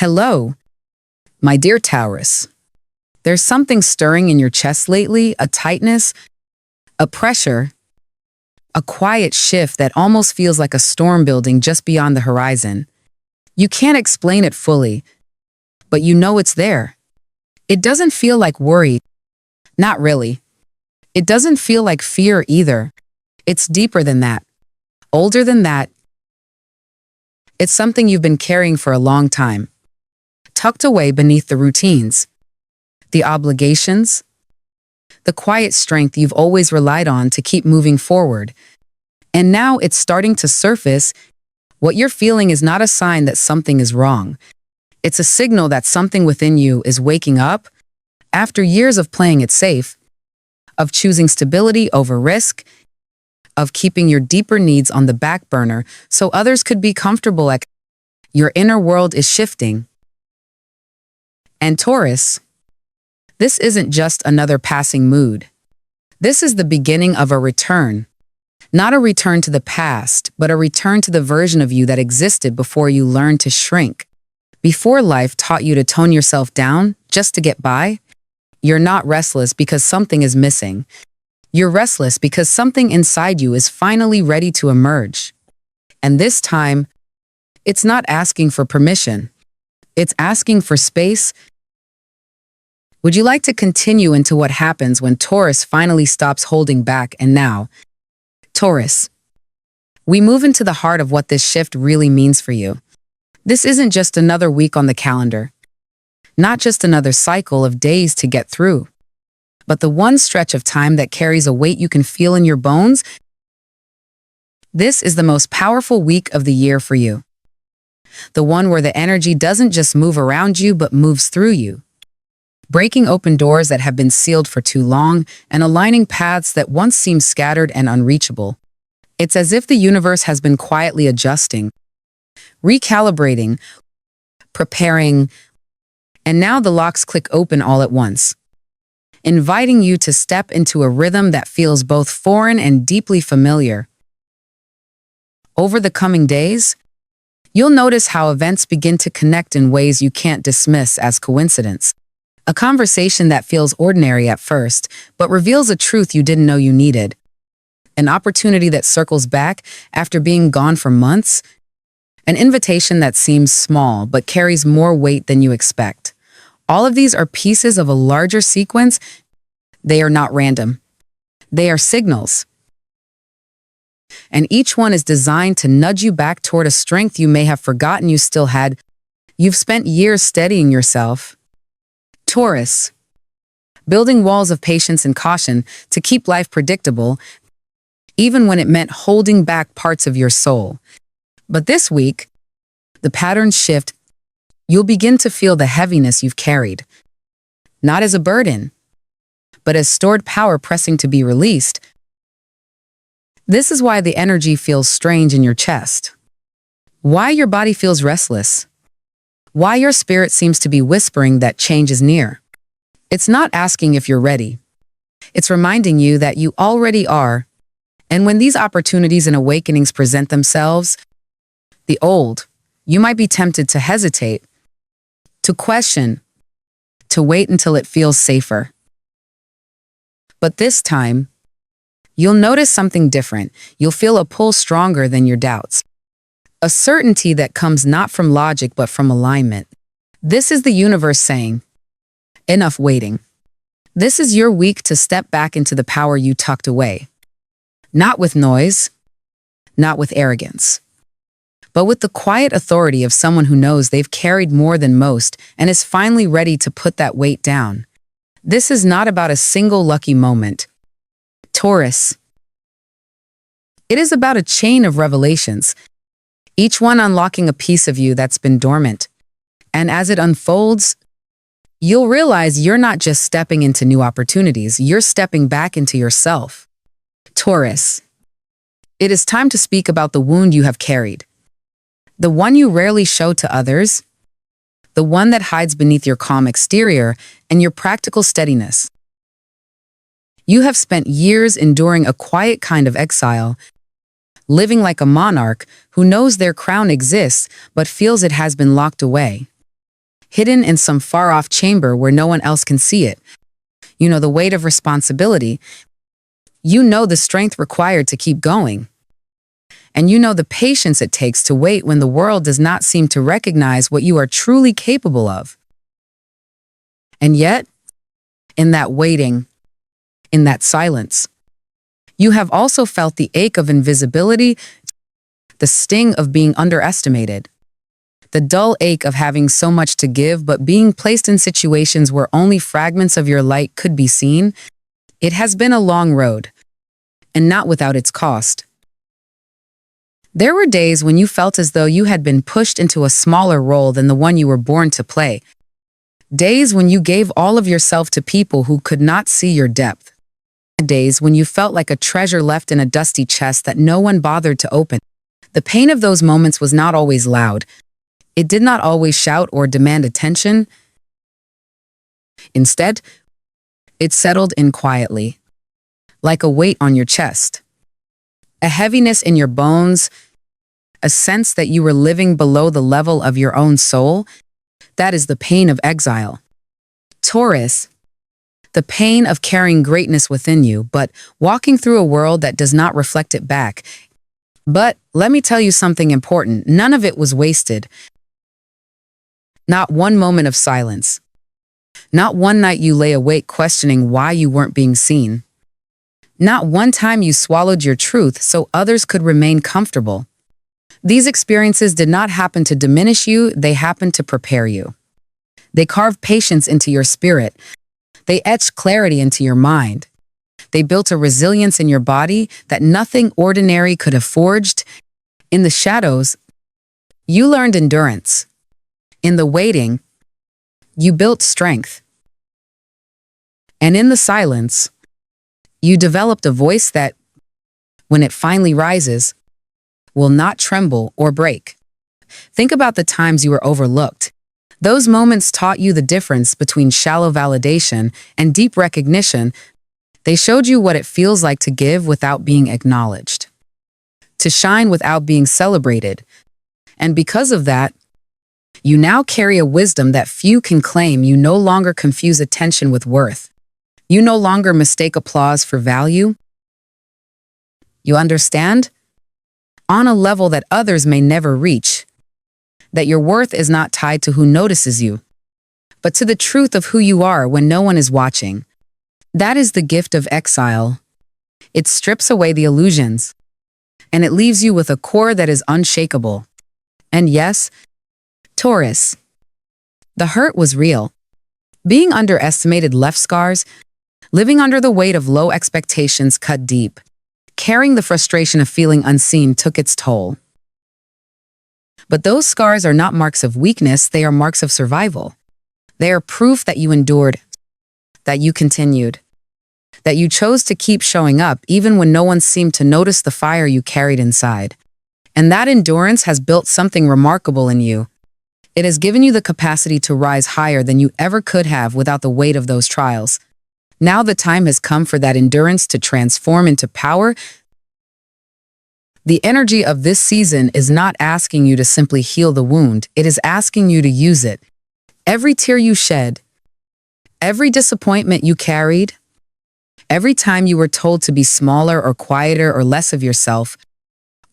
Hello, my dear Taurus. There's something stirring in your chest lately, a tightness, a pressure, a quiet shift that almost feels like a storm building just beyond the horizon. You can't explain it fully, but you know it's there. It doesn't feel like worry. Not really. It doesn't feel like fear either. It's deeper than that. Older than that. It's something you've been carrying for a long time. Tucked away beneath the routines, the obligations, the quiet strength you've always relied on to keep moving forward. And now it's starting to surface. What you're feeling is not a sign that something is wrong. It's a signal that something within you is waking up after years of playing it safe, of choosing stability over risk, of keeping your deeper needs on the back burner so others could be comfortable. Your inner world is shifting. And Taurus, this isn't just another passing mood. This is the beginning of a return. Not a return to the past, but a return to the version of you that existed before you learned to shrink. Before life taught you to tone yourself down just to get by. You're not restless because something is missing. You're restless because something inside you is finally ready to emerge. And this time, it's not asking for permission. It's asking for space. Would you like to continue into what happens when Taurus finally stops holding back? And now, Taurus, we move into the heart of what this shift really means for you. This isn't just another week on the calendar, not just another cycle of days to get through, but the one stretch of time that carries a weight you can feel in your bones. This is the most powerful week of the year for you. The one where the energy doesn't just move around you but moves through you, breaking open doors that have been sealed for too long and aligning paths that once seemed scattered and unreachable. It's as if the universe has been quietly adjusting, recalibrating, preparing, and now the locks click open all at once, inviting you to step into a rhythm that feels both foreign and deeply familiar. Over the coming days, you'll notice how events begin to connect in ways you can't dismiss as coincidence. A conversation that feels ordinary at first, but reveals a truth you didn't know you needed. An opportunity that circles back after being gone for months. An invitation that seems small, but carries more weight than you expect. All of these are pieces of a larger sequence. They are not random. They are signals. And each one is designed to nudge you back toward a strength you may have forgotten you still had. You've spent years steadying yourself, Taurus, building walls of patience and caution to keep life predictable, even when it meant holding back parts of your soul. But this week, the patterns shift. You'll begin to feel the heaviness you've carried, not as a burden, but as stored power pressing to be released. This is why the energy feels strange in your chest, why your body feels restless, why your spirit seems to be whispering that change is near. It's not asking if you're ready. It's reminding you that you already are. And when these opportunities and awakenings present themselves, the old, you might be tempted to hesitate, to question, to wait until it feels safer. But this time, you'll notice something different. You'll feel a pull stronger than your doubts. A certainty that comes not from logic but from alignment. This is the universe saying, enough waiting. This is your week to step back into the power you tucked away. Not with noise, not with arrogance, but with the quiet authority of someone who knows they've carried more than most and is finally ready to put that weight down. This is not about a single lucky moment, Taurus. It is about a chain of revelations, each one unlocking a piece of you that's been dormant. And as it unfolds, you'll realize you're not just stepping into new opportunities, you're stepping back into yourself. Taurus, it is time to speak about the wound you have carried. The one you rarely show to others, the one that hides beneath your calm exterior and your practical steadiness. You have spent years enduring a quiet kind of exile, living like a monarch who knows their crown exists but feels it has been locked away. hidden in some far-off chamber where no one else can see it. You know the weight of responsibility. You know the strength required to keep going. And you know the patience it takes to wait when the world does not seem to recognize what you are truly capable of. And yet, in that waiting, in that silence, you have also felt the ache of invisibility, the sting of being underestimated, the dull ache of having so much to give but being placed in situations where only fragments of your light could be seen. It has been a long road, and not without its cost. There were days when you felt as though you had been pushed into a smaller role than the one you were born to play. Days when you gave all of yourself to people who could not see your depth. Days when you felt like a treasure left in a dusty chest that no one bothered to open. The pain of those moments was not always loud. It did not always shout or demand attention. Instead, it settled in quietly, like a weight on your chest, a heaviness in your bones, a sense that you were living below the level of your own soul. That is the pain of exile. Taurus, the pain of carrying greatness within you, but walking through a world that does not reflect it back. But let me tell you something important. None of it was wasted. Not one moment of silence. Not one night you lay awake questioning why you weren't being seen. Not one time you swallowed your truth so others could remain comfortable. These experiences did not happen to diminish you, they happened to prepare you. They carved patience into your spirit. They etched clarity into your mind. They built a resilience in your body that nothing ordinary could have forged. In the shadows, you learned endurance. In the waiting, you built strength. And in the silence, you developed a voice that, when it finally rises, will not tremble or break. Think about the times you were overlooked. Those moments taught you the difference between shallow validation and deep recognition. They showed you what it feels like to give without being acknowledged, to shine without being celebrated. And because of that, you now carry a wisdom that few can claim. You no longer confuse attention with worth. You no longer mistake applause for value. You understand, on a level that others may never reach, that your worth is not tied to who notices you, but to the truth of who you are when no one is watching. That is the gift of exile. It strips away the illusions, and it leaves you with a core that is unshakable. And yes, Taurus, the hurt was real. Being underestimated left scars. Living under the weight of low expectations cut deep. Carrying the frustration of feeling unseen took its toll. But those scars are not marks of weakness, they are marks of survival. They are proof that you endured, that you continued, that you chose to keep showing up even when no one seemed to notice the fire you carried inside. And that endurance has built something remarkable in you. It has given you the capacity to rise higher than you ever could have without the weight of those trials. Now the time has come for that endurance to transform into power. The energy of this season is not asking you to simply heal the wound, it is asking you to use it. Every tear you shed, every disappointment you carried, every time you were told to be smaller or quieter or less of yourself,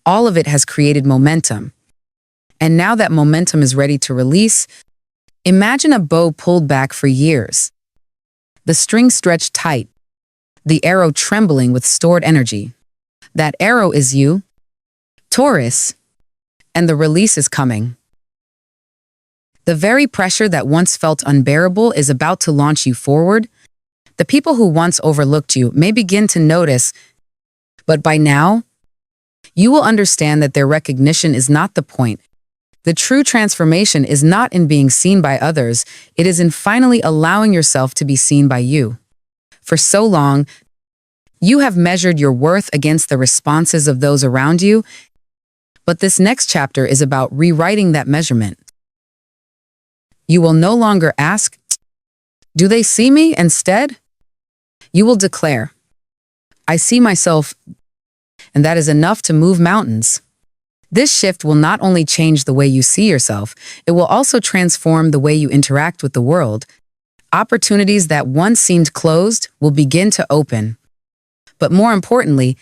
all of it has created momentum. And now that momentum is ready to release, imagine a bow pulled back for years. The string stretched tight, the arrow trembling with stored energy. That arrow is you, Taurus, and the release is coming. The very pressure that once felt unbearable is about to launch you forward. The people who once overlooked you may begin to notice, but by now, you will understand that their recognition is not the point. The true transformation is not in being seen by others, it is in finally allowing yourself to be seen by you. For so long, you have measured your worth against the responses of those around you, but this next chapter is about rewriting that measurement. You will no longer ask, "Do they see me?" Instead, you will declare, "I see myself," and that is enough to move mountains. This shift will not only change the way you see yourself, it will also transform the way you interact with the world. Opportunities that once seemed closed will begin to open. But more importantly,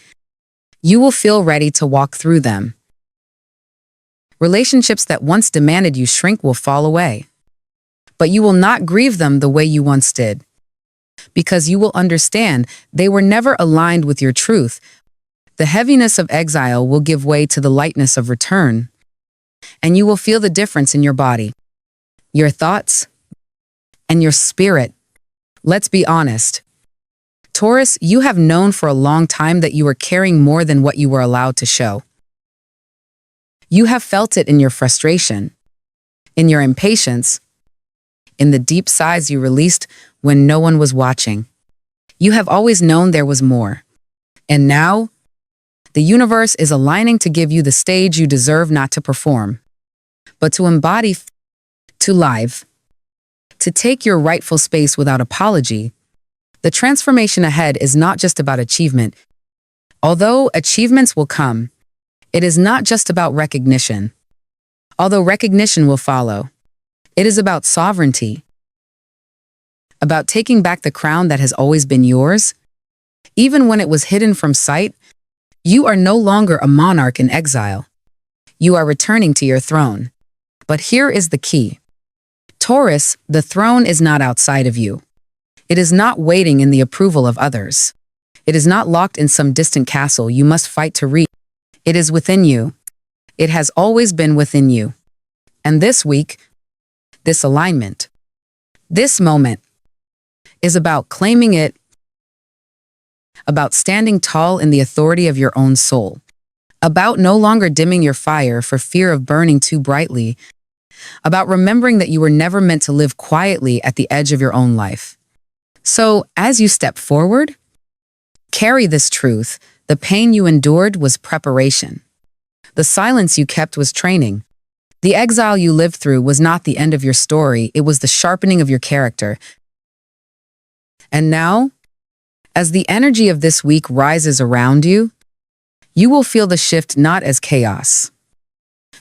you will feel ready to walk through them. Relationships that once demanded you shrink will fall away. But you will not grieve them the way you once did. Because you will understand they were never aligned with your truth. The heaviness of exile will give way to the lightness of return. And you will feel the difference in your body, your thoughts, and your spirit. Let's be honest. Taurus, you have known for a long time that you are carrying more than what you were allowed to show. You have felt it in your frustration, in your impatience, in the deep sighs you released when no one was watching. You have always known there was more. And now, the universe is aligning to give you the stage you deserve not to perform, but to embody, to live, to take your rightful space without apology. The transformation ahead is not just about achievement. Although achievements will come, it is not just about recognition. Although recognition will follow, it is about sovereignty, about taking back the crown that has always been yours. Even when it was hidden from sight, you are no longer a monarch in exile. You are returning to your throne. But here is the key. Taurus, the throne is not outside of you. It is not waiting in the approval of others. It is not locked in some distant castle you must fight to reach. It is within you. It has always been within you. And this week, this alignment, this moment, is about claiming it, about standing tall in the authority of your own soul, about no longer dimming your fire for fear of burning too brightly, about remembering that you were never meant to live quietly at the edge of your own life. So, as you step forward, carry this truth. The pain you endured was preparation. The silence you kept was training. The exile you lived through was not the end of your story, it was the sharpening of your character. And now, as the energy of this week rises around you, you will feel the shift not as chaos,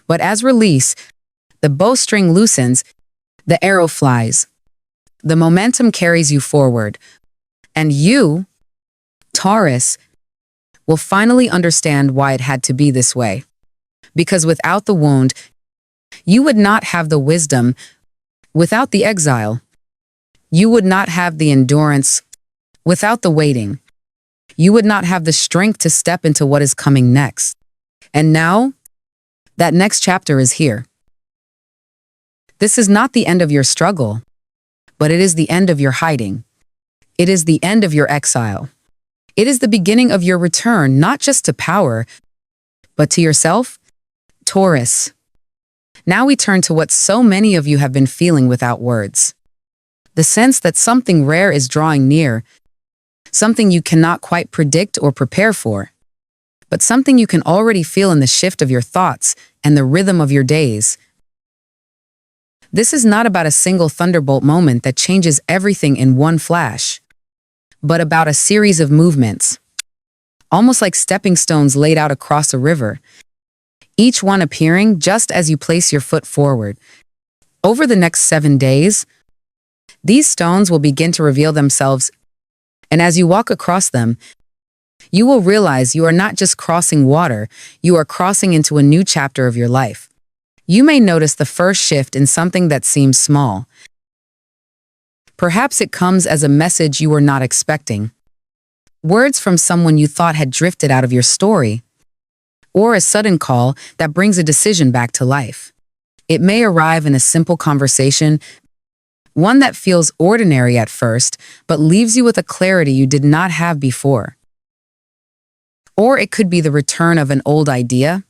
but as release. The bowstring loosens, the arrow flies, the momentum carries you forward, and you, Taurus, will finally understand why it had to be this way. Because without the wound, you would not have the wisdom. Without the exile, you would not have the endurance. Without the waiting, you would not have the strength to step into what is coming next. And now, that next chapter is here. This is not the end of your struggle, but it is the end of your hiding. It is the end of your exile. It is the beginning of your return, not just to power, but to yourself, Taurus. Now we turn to what so many of you have been feeling without words. The sense that something rare is drawing near, something you cannot quite predict or prepare for, but something you can already feel in the shift of your thoughts and the rhythm of your days. This is not about a single thunderbolt moment that changes everything in one flash, but about a series of movements, almost like stepping stones laid out across a river, each one appearing just as you place your foot forward. Over the next 7 days, these stones will begin to reveal themselves, and as you walk across them, you will realize you are not just crossing water, you are crossing into a new chapter of your life. You may notice the first shift in something that seems small. Perhaps it comes as a message you were not expecting. Words from someone you thought had drifted out of your story. Or a sudden call that brings a decision back to life. It may arrive in a simple conversation, one that feels ordinary at first, but leaves you with a clarity you did not have before. Or it could be the return of an old idea,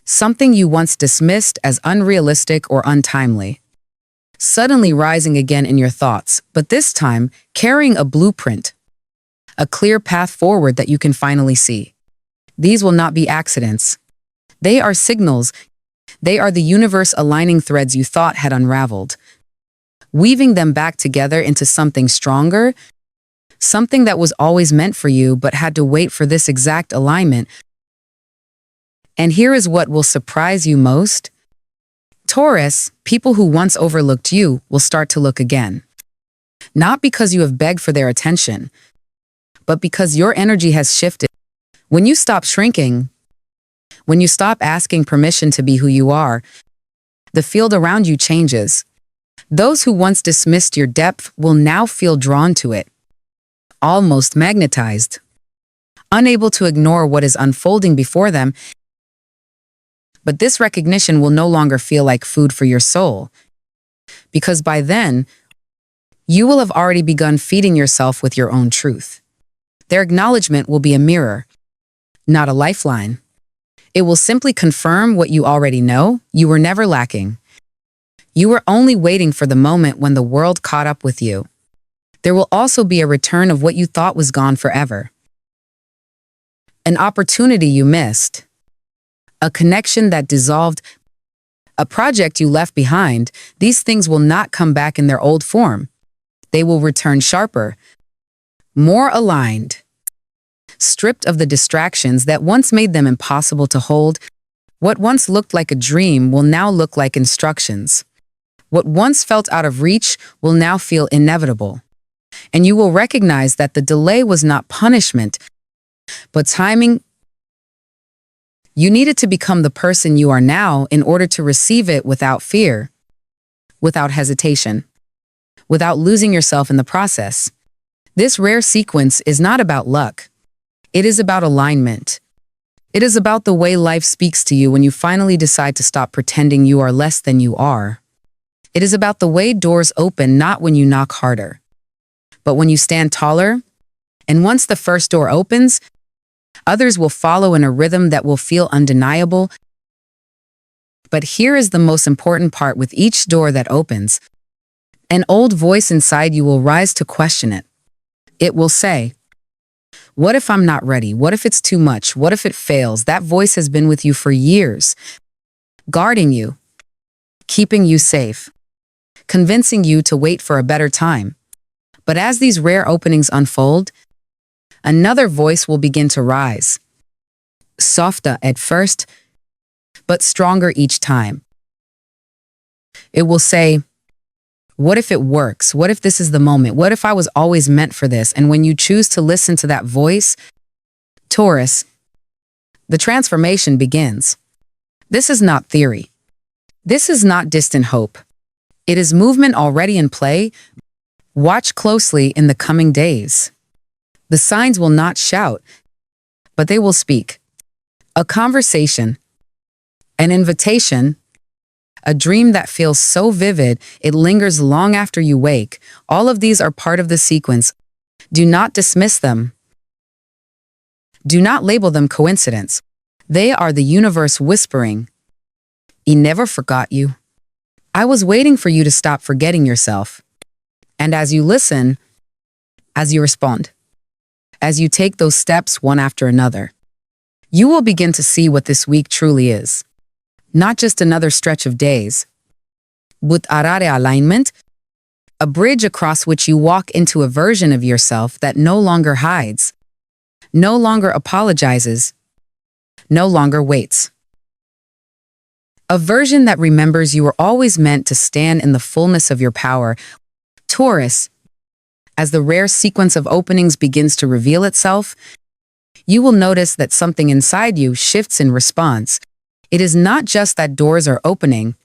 something you once dismissed as unrealistic or untimely, suddenly rising again in your thoughts, but this time carrying a blueprint, a clear path forward that you can finally see. These will not be accidents. They are signals. They are the universe aligning threads you thought had unraveled, weaving them back together into something stronger, something that was always meant for you but had to wait for this exact alignment. And here is what will surprise you most. Taurus, people who once overlooked you will start to look again. Not because you have begged for their attention, but because your energy has shifted. When you stop shrinking, when you stop asking permission to be who you are, the field around you changes. Those who once dismissed your depth will now feel drawn to it, almost magnetized, unable to ignore what is unfolding before them. But this recognition will no longer feel like food for your soul, because by then, you will have already begun feeding yourself with your own truth. Their acknowledgement will be a mirror, not a lifeline. It will simply confirm what you already know. You were never lacking. You were only waiting for the moment when the world caught up with you. There will also be a return of what you thought was gone forever. An opportunity you missed. A connection that dissolved. A project you left behind. These things will not come back in their old form. They will return sharper, more aligned, stripped of the distractions that once made them impossible to hold. What once looked like a dream will now look like instructions. What once felt out of reach will now feel inevitable. And you will recognize that the delay was not punishment, but timing. You needed to become the person you are now in order to receive it without fear, without hesitation, without losing yourself in the process. This rare sequence is not about luck. It is about alignment. It is about the way life speaks to you when you finally decide to stop pretending you are less than you are. It is about the way doors open not when you knock harder, but when you stand taller. And once the first door opens, others will follow in a rhythm that will feel undeniable. But here is the most important part with each door that opens. An old voice inside you will rise to question it. It will say, "What if I'm not ready? What if it's too much? What if it fails?" That voice has been with you for years, guarding you, keeping you safe, convincing you to wait for a better time. But as these rare openings unfold, another voice will begin to rise. Softer at first, but stronger each time. It will say, "What if it works? What if this is the moment? What if I was always meant for this?" And when you choose to listen to that voice, Taurus, the transformation begins. This is not theory. This is not distant hope. It is movement already in play. Watch closely in the coming days. The signs will not shout, but they will speak. A conversation, an invitation, a dream that feels so vivid it lingers long after you wake. All of these are part of the sequence. Do not dismiss them. Do not label them coincidence. They are the universe whispering, "I never forgot you. I was waiting for you to stop forgetting yourself." And as you listen, as you respond, as you take those steps one after another, you will begin to see what this week truly is. Not just another stretch of days, but arare alignment, a bridge across which you walk into a version of yourself that no longer hides, no longer apologizes, no longer waits. A version that remembers you were always meant to stand in the fullness of your power. Taurus, as the rare sequence of openings begins to reveal itself, you will notice that something inside you shifts in response. It is not just that doors are opening.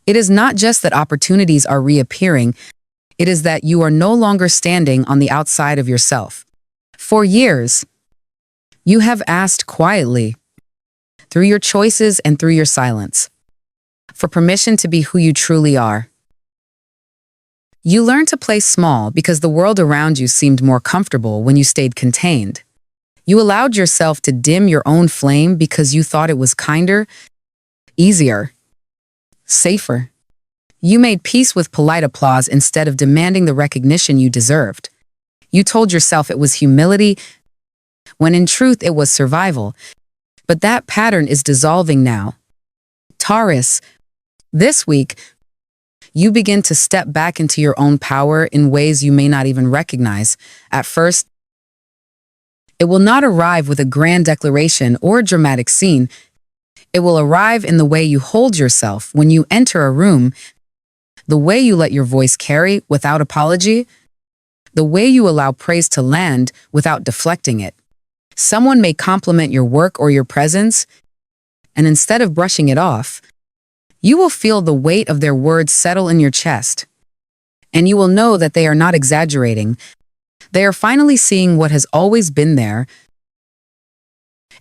It is not just that opportunities are reappearing. It is that you are no longer standing on the outside of yourself. For years, you have asked quietly, through your choices and through your silence, for permission to be who you truly are. You learned to play small because the world around you seemed more comfortable when you stayed contained. You allowed yourself to dim your own flame because you thought it was kinder, easier, safer. You made peace with polite applause instead of demanding the recognition you deserved. You told yourself it was humility, when in truth it was survival. But that pattern is dissolving now. Taurus, this week, you begin to step back into your own power in ways you may not even recognize. At first, it will not arrive with a grand declaration or a dramatic scene. It will arrive in the way you hold yourself when you enter a room, the way you let your voice carry without apology, the way you allow praise to land without deflecting it. Someone may compliment your work or your presence, and instead of brushing it off, you will feel the weight of their words settle in your chest. And you will know that they are not exaggerating. They are finally seeing what has always been there.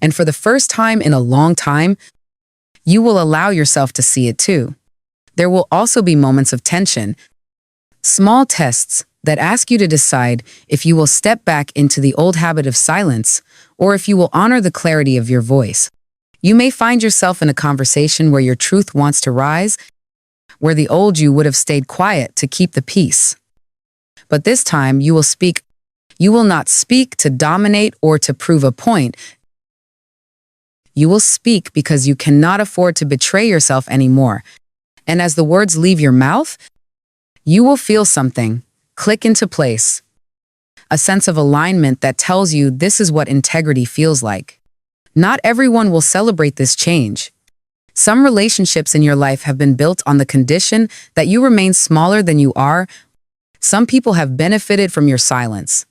And for the first time in a long time, you will allow yourself to see it too. There will also be moments of tension, small tests that ask you to decide if you will step back into the old habit of silence or if you will honor the clarity of your voice. You may find yourself in a conversation where your truth wants to rise, where the old you would have stayed quiet to keep the peace. But this time you will speak. You will not speak to dominate or to prove a point. You will speak because you cannot afford to betray yourself anymore. And as the words leave your mouth, you will feel something click into place. A sense of alignment that tells you this is what integrity feels like. Not everyone will celebrate this change. Some relationships in your life have been built on the condition that you remain smaller than you are. Some people have benefited from your silence,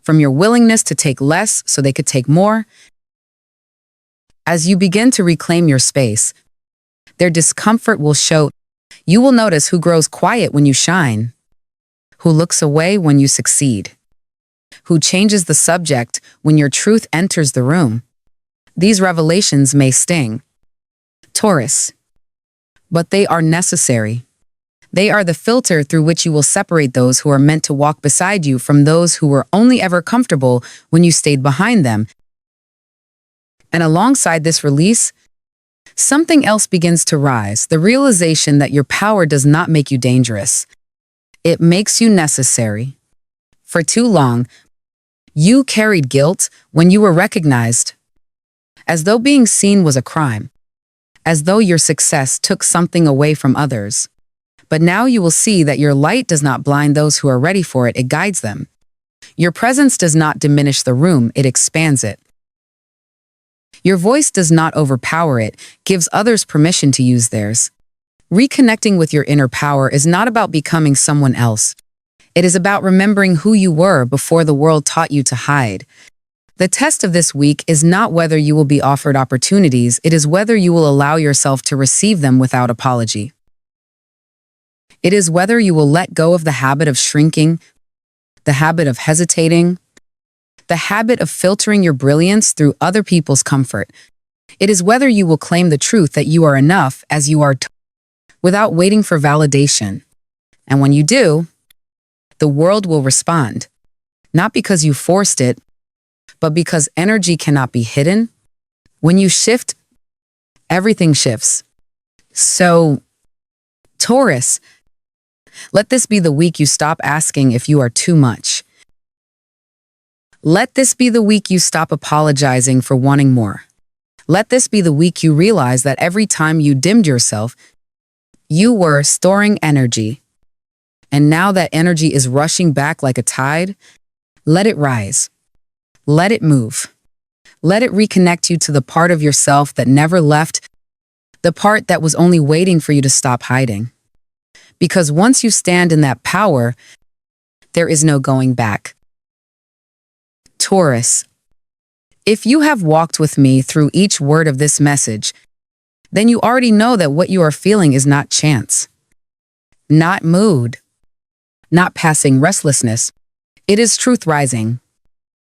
from your willingness to take less so they could take more. As you begin to reclaim your space, their discomfort will show. You will notice who grows quiet when you shine, who looks away when you succeed, who changes the subject when your truth enters the room. These revelations may sting, Taurus, but they are necessary. They are the filter through which you will separate those who are meant to walk beside you from those who were only ever comfortable when you stayed behind them. And alongside this release, something else begins to rise, the realization that your power does not make you dangerous. It makes you necessary. For too long, you carried guilt when you were recognized, as though being seen was a crime, as though your success took something away from others. But now you will see that your light does not blind those who are ready for it, it guides them. Your presence does not diminish the room, it expands it. Your voice does not overpower it, gives others permission to use theirs. Reconnecting with your inner power is not about becoming someone else. It is about remembering who you were before the world taught you to hide. The test of this week is not whether you will be offered opportunities, it is whether you will allow yourself to receive them without apology. It is whether you will let go of the habit of shrinking, the habit of hesitating, the habit of filtering your brilliance through other people's comfort. It is whether you will claim the truth that you are enough as you are without waiting for validation. And when you do, the world will respond. Not because you forced it, but because energy cannot be hidden. When you shift, everything shifts. So, Taurus, let this be the week you stop asking if you are too much. Let this be the week you stop apologizing for wanting more. Let this be the week you realize that every time you dimmed yourself, you were storing energy. And now that energy is rushing back like a tide, let it rise. Let it move. Let it reconnect you to the part of yourself that never left, the part that was only waiting for you to stop hiding. Because once you stand in that power, there is no going back. Taurus, if you have walked with me through each word of this message, then you already know that what you are feeling is not chance, not mood, not passing restlessness. It is truth rising.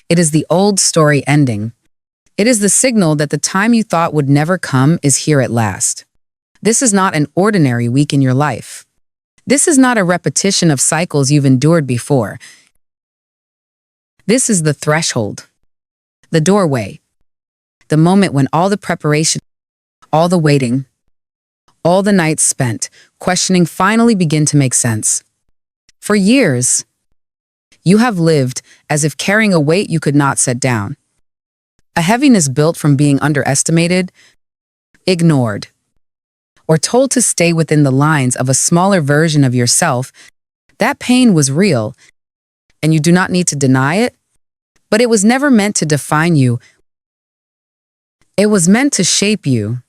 It is the old story ending. It is the signal that the time you thought would never come is here at last. This is not an ordinary week in your life. This is not a repetition of cycles you've endured before. This is the threshold, the doorway, the moment when all the preparation, all the waiting, all the nights spent questioning finally begin to make sense. For years, you have lived as if carrying a weight you could not set down. A heaviness built from being underestimated, ignored, or told to stay within the lines of a smaller version of yourself. That pain was real, and you do not need to deny it, but it was never meant to define you. It was meant to shape you.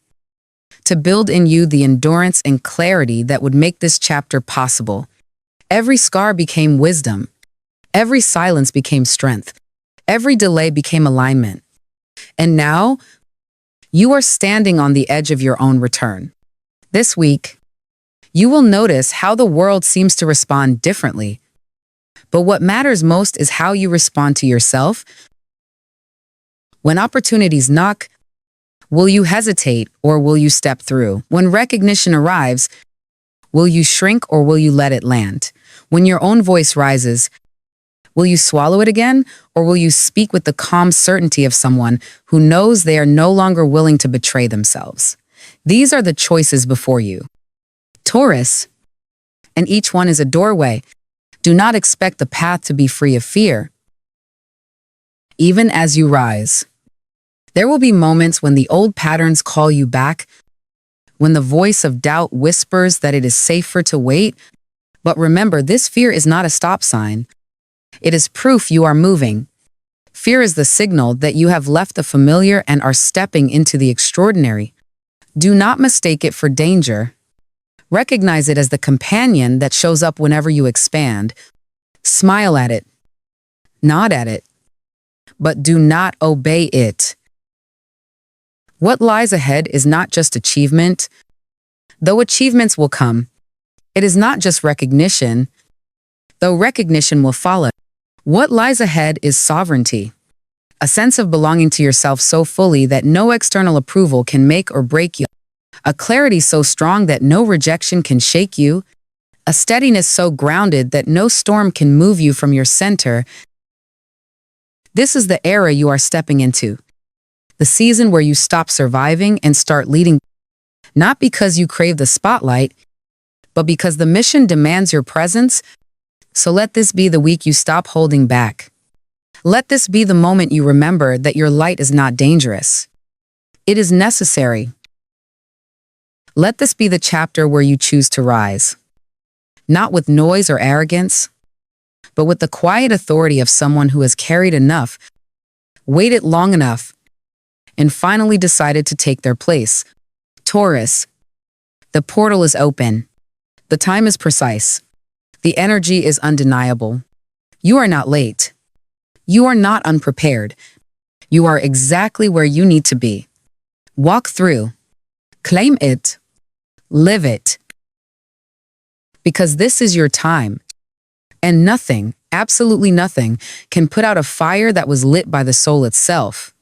to build in you the endurance and clarity that would make this chapter possible. Every scar became wisdom. Every silence became strength. Every delay became alignment. And now, you are standing on the edge of your own return. This week, you will notice how the world seems to respond differently. But what matters most is how you respond to yourself. When opportunities knock, will you hesitate or will you step through? When recognition arrives, will you shrink or will you let it land? When your own voice rises, will you swallow it again or will you speak with the calm certainty of someone who knows they are no longer willing to betray themselves? These are the choices before you. Taurus, and each one is a doorway. Do not expect the path to be free of fear. Even as you rise, there will be moments when the old patterns call you back, when the voice of doubt whispers that it is safer to wait. But remember, this fear is not a stop sign. It is proof you are moving. Fear is the signal that you have left the familiar and are stepping into the extraordinary. Do not mistake it for danger. Recognize it as the companion that shows up whenever you expand. Smile at it. Nod at it. But do not obey it. What lies ahead is not just achievement. Though achievements will come, it is not just recognition, though recognition will follow. What lies ahead is sovereignty, a sense of belonging to yourself so fully that no external approval can make or break you, a clarity so strong that no rejection can shake you, a steadiness so grounded that no storm can move you from your center. This is the era you are stepping into, the season where you stop surviving and start leading, not because you crave the spotlight, but because the mission demands your presence. So let this be the week you stop holding back. Let this be the moment you remember that your light is not dangerous. It is necessary. Let this be the chapter where you choose to rise, not with noise or arrogance, but with the quiet authority of someone who has carried enough, waited long enough, and finally decided to take their place. Taurus, the portal is open. The time is precise. The energy is undeniable. You are not late. You are not unprepared. You are exactly where you need to be. Walk through. Claim it. Live it. Because this is your time. And nothing, absolutely nothing, can put out a fire that was lit by the soul itself.